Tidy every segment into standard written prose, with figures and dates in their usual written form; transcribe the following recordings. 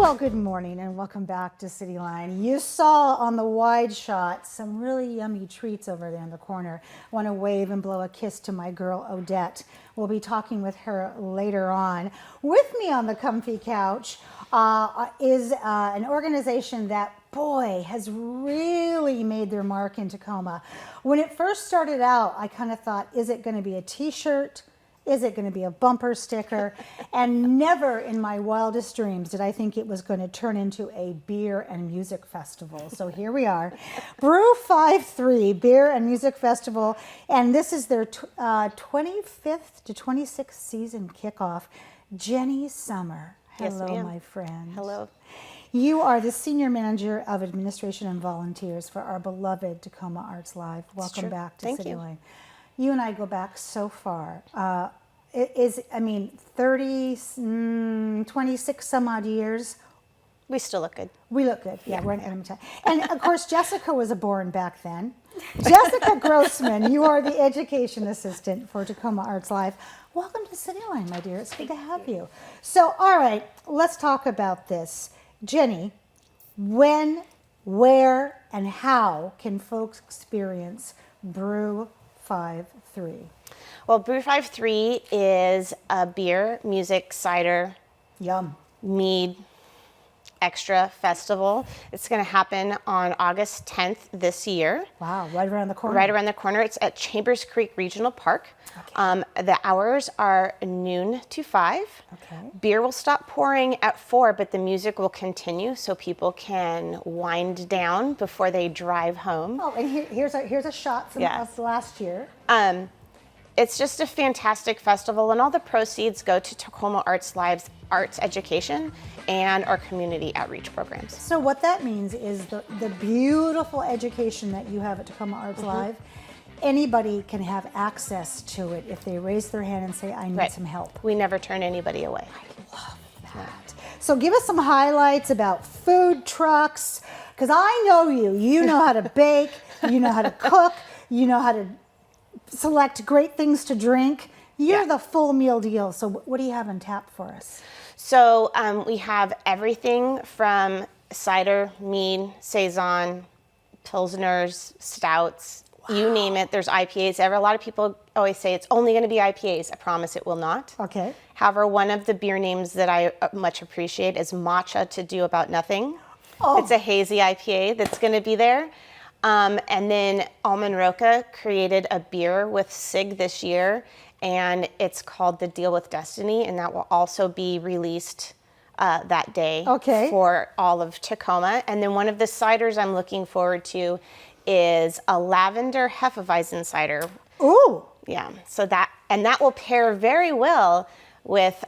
Well, good morning and welcome back to Cityline. You saw on the wide shot some really yummy treats over there in the corner. I want to wave and blow a kiss to my girl Odette. We'll be talking with her later on. With me on the comfy couch is an organization that, boy, has really made their mark in Tacoma. When it first started out, I kind of thought, is it going to be a t-shirt? Is it going to be a bumper sticker? And never in my wildest dreams did I think it was going to turn into a beer and music festival. So here we are, Brew 5-3 Beer and Music Festival, and this is their 25th to 26th season kickoff. Jenny Summer, hello, yes, my friend. Hello. You are the Senior Manager of Administration and Volunteers for our beloved Tacoma Arts Live. Welcome back to Cityline. You and I go back so far. It is, 26 some odd years. We still look good. We look good. Yeah. We're in enemy time. And of course, Jessica was born back then. Jessica Grossman, you are the Education Assistant for Tacoma Arts Live. Welcome to Cityline, my dear. It's good to have you. So, all right, let's talk about this. Jenny, when, where, and how can folks experience Brew 5-3? Well, Brew 5-3 is a beer, music, cider, Yum. mead, extra festival. It's going to happen on August 10th this year. Wow, right around the corner. Right around the corner. It's at Chambers Creek Regional Park. Okay. The hours are noon to 5. Okay. Beer will stop pouring at 4, but the music will continue so people can wind down before they drive home. Oh, and here's a shot from us last year. It's just a fantastic festival, and all the proceeds go to Tacoma Arts Live's arts education and our community outreach programs. So what that means is the beautiful education that you have at Tacoma Arts Live, anybody can have access to it if they raise their hand and say, I need some help. We never turn anybody away. I love that. So give us some highlights about food trucks, because I know you know how to bake, you know how to cook, you know how to select great things to drink. You're the full meal deal. So what do you have on tap for us? So we have everything from cider, mead, saison, pilsners, stouts, you name it. There's IPAs. A lot of people always say it's only going to be IPAs. I promise it will not. Okay. However, one of the beer names that I much appreciate is Matcha to Do About Nothing. Oh. It's a hazy IPA that's going to be there. And then Almond Roca created a beer with SIG this year, and it's called The Deal with Destiny, and that will also be released that day for all of Tacoma. And then one of the ciders I'm looking forward to is a lavender Hefeweizen cider. Ooh. Yeah, so that will pair very well with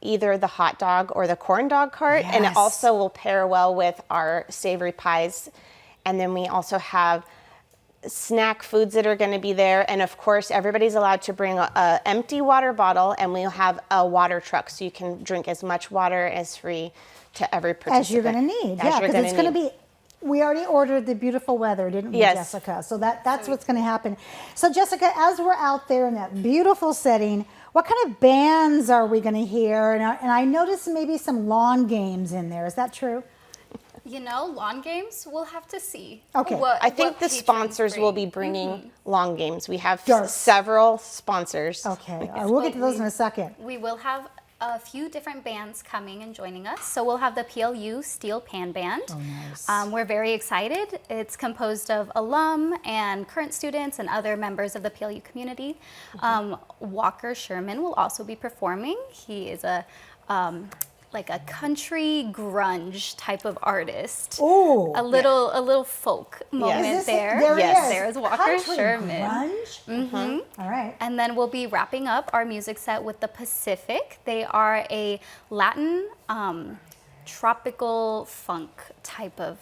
either the hot dog or the corn dog cart, and it also will pair well with our savory pies. And then we also have snack foods that are going to be there. And of course, everybody's allowed to bring an empty water bottle, and we'll have a water truck so you can drink as much water as free to every participant. As you're going to need. Yeah, because it's going to be, we already ordered the beautiful weather, didn't we, Jessica? So that's what's going to happen. So Jessica, as we're out there in that beautiful setting, what kind of bands are we going to hear? And I noticed maybe some lawn games in there. Is that true? You know, lawn games, we'll have to see. Okay. I think the sponsors will be bringing lawn games. We have several sponsors. Okay. We'll get to those in a second. We will have a few different bands coming and joining us. So we'll have the PLU Steel Pan Band. Oh, nice. We're very excited. It's composed of alum and current students and other members of the PLU community. Walker Sherman will also be performing. He is like a country grunge type of artist. Oh, a little folk moment there. There's Walker country Sherman. Grunge? All right. And then we'll be wrapping up our music set with the Pacific. They are a Latin tropical funk type of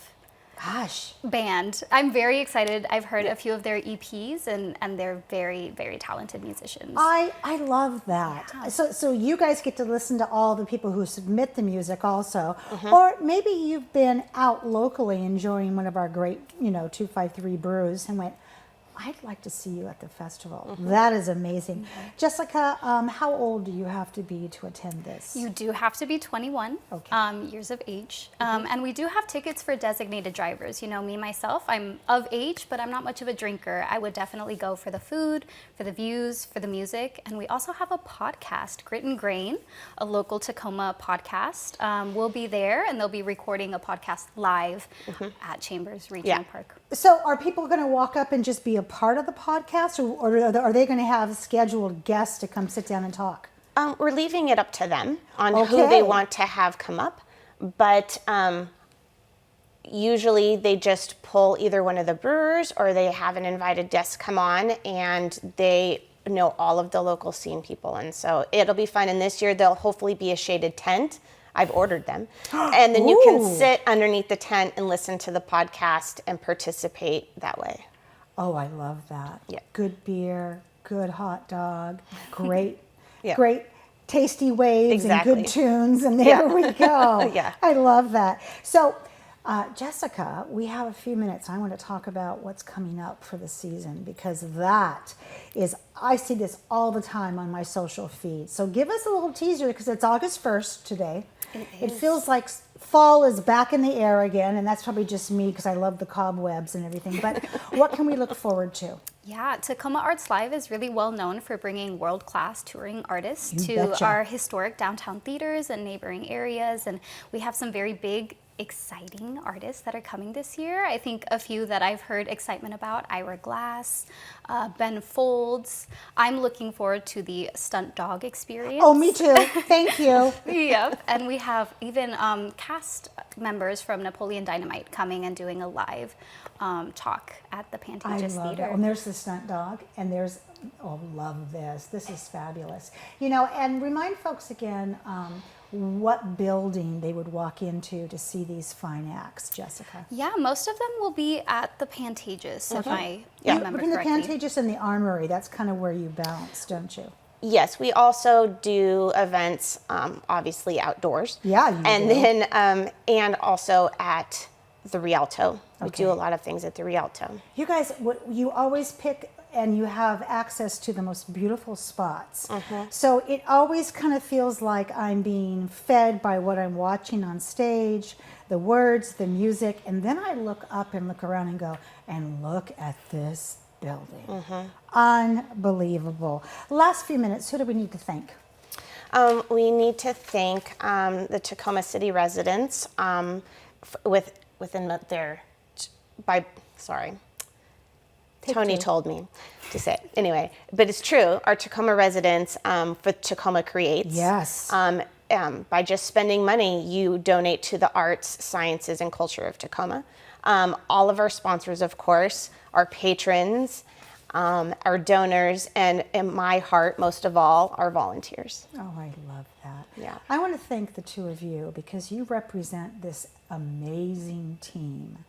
band. I'm very excited. I've heard a few of their EPs, and they're very, very talented musicians. I love that. Yeah. So you guys get to listen to all the people who submit the music also. Or maybe you've been out locally enjoying one of our great, 253 brews and went, I'd like to see you at the festival. That is amazing. Jessica, how old do you have to be to attend this? You do have to be 21 years of age. And we do have tickets for designated drivers. You know, me, myself, I'm of age, but I'm not much of a drinker. I would definitely go for the food, for the views, for the music. And we also have a podcast, Grit and Grain, a local Tacoma podcast. We'll be there, and they'll be recording a podcast live at Chambers Regional Park. So are people going to walk up and just be a part of the podcast, or are they going to have scheduled guests to come sit down and talk? We're leaving it up to them on who they want to have come up, but usually they just pull either one of the brewers or they have an invited guest come on, and they know all of the local scene people, and so it'll be fun. And this year there'll hopefully be a shaded tent. I've ordered them. And then you can sit underneath the tent and listen to the podcast and participate that way. Oh, I love that. Yeah. Good beer, good hot dog, great, Yeah. great tasty waves Exactly. and good tunes, and there we go. Yeah. I love that. So, Jessica, we have a few minutes. I want to talk about what's coming up for the season, because that is, I see this all the time on my social feed. So give us a little teaser, because it's August 1st today. It feels like fall is back in the air again, and that's probably just me because I love the cobwebs and everything. But what can we look forward to? Yeah, Tacoma Arts Live is really well known for bringing world-class touring artists You to betcha. our historic downtown theaters and neighboring areas. And we have some very big, exciting artists that are coming this year. I think a few that I've heard excitement about: Ira Glass, Ben Folds. I'm looking forward to the Stunt Dog Experience. Oh, me too. Thank you. Yep, and we have even cast members from Napoleon Dynamite coming and doing a live talk at the I Pantages love Theater. it. And there's the stunt dog, and there's, oh, love this. This is fabulous. You know, and remind folks again what building they would walk into to see these fine acts, Jessica. Yeah, most of them will be at the Pantages, if I remember Between the correctly. Pantages and the Armory, that's kind of where you bounce, don't you? Yes, we also do events, obviously outdoors. Yeah, you and do. then and also at the Rialto. We Okay. do a lot of things at the Rialto. You guys, you always pick, and you have access to the most beautiful spots. So it always kind of feels like I'm being fed by what I'm watching on stage, the words, the music, and then I look up and look around and go, and look at this building. Unbelievable. Last few minutes, who do we need to thank? We need to thank the Tacoma City residents within their Tony told me to say it. Anyway, but it's true. Our Tacoma residents for Tacoma Creates. Yes. By just spending money, you donate to the arts, sciences, and culture of Tacoma. All of our sponsors, of course, our patrons, our donors, and in my heart, most of all, our volunteers. Oh, I love that. Yeah. I want to thank the two of you, because you represent this amazing team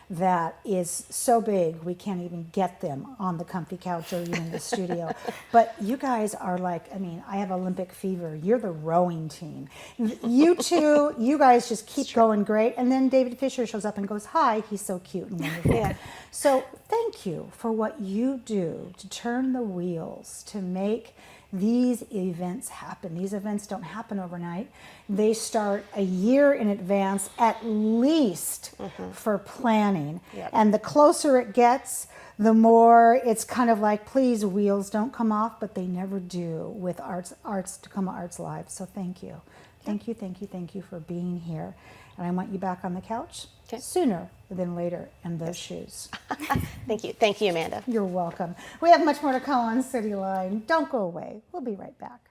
that is so big we can't even get them on the comfy couch or even in the studio. But you guys are like, I mean, I have Olympic fever. You're the rowing team. You two, you guys just keep going great. And then David Fisher shows up and goes, hi, he's so cute and wonderful. Yeah. So thank you for what you do to turn the wheels, to make these events happen. These events don't happen overnight. They start a year in advance, at least, for planning. Yep. And the closer it gets, the more it's kind of like, please, wheels don't come off, but they never do with Tacoma Arts Live. So thank you. Thank you, thank you, thank you for being here. And I want you back on the couch sooner than later in those shoes. Thank you. Thank you, Amanda. You're welcome. We have much more to come on Cityline. Don't go away. We'll be right back.